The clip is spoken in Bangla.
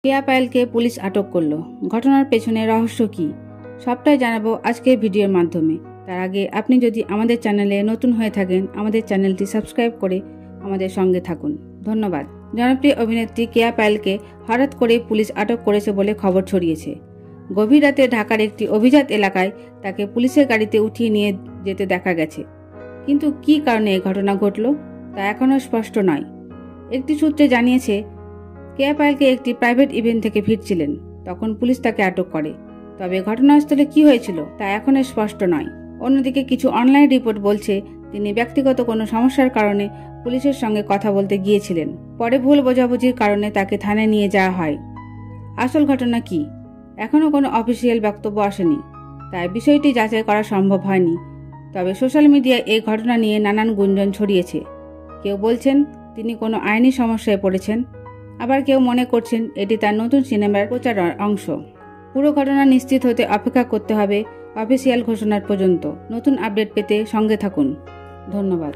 কেয়া পায়েলকে পুলিশ আটক করলো। ঘটনার পেছনে রহস্য কি, সবটাই জানাবো আজকের ভিডিওর মাধ্যমে। তার আগে আপনি যদি আমাদের চ্যানেলে নতুন হয়ে থাকেন, আমাদের চ্যানেলটি সাবস্ক্রাইব করে আমাদের সঙ্গে থাকুন। ধন্যবাদ। জনপ্রিয় অভিনেত্রী কেয়া পায়েলকে হঠাৎ করে পুলিশ আটক করেছে বলে খবর ছড়িয়েছে। গভীর রাতে ঢাকার একটি অভিজাত এলাকায় তাকে পুলিশের গাড়িতে উঠিয়ে নিয়ে যেতে দেখা গেছে। কিন্তু কী কারণে এই ঘটনা ঘটল তা এখনও স্পষ্ট নয়। একটি সূত্রে জানিয়েছে, কেয়া পায়েলকে একটি প্রাইভেট ইভেন্ট থেকে ফিরছিলেন, তখন পুলিশ তাকে আটক করে। তবে ঘটনাস্থলে কি হয়েছিল তা এখনও স্পষ্ট নয়। অন্যদিকে কিছু অনলাইন রিপোর্ট বলছে তিনি ব্যক্তিগত কোনো সমস্যার কারণে পুলিশের সঙ্গে কথা বলতে গিয়েছিলেন। পরে ভুল বোঝাবুঝির কারণে তাকে থানায় নিয়ে যাওয়া হয়। আসল ঘটনা কি, এখনও কোনো অফিসিয়াল বক্তব্য আসেনি, তাই বিষয়টি যাচাই করা সম্ভব হয়নি। তবে সোশ্যাল মিডিয়ায় এই ঘটনা নিয়ে নানান গুঞ্জন ছড়িয়েছে। কেউ বলছেন তিনি কোনো আইনি সমস্যায় পড়েছেন, আবার কেউ মনে করছেন এটি তার নতুন সিনেমার প্রচারের অংশ। পুরো ঘটনা নিশ্চিত হতে অপেক্ষা করতে হবে অফিসিয়াল ঘোষণার পর্যন্ত। নতুন আপডেট পেতে সঙ্গে থাকুন। ধন্যবাদ।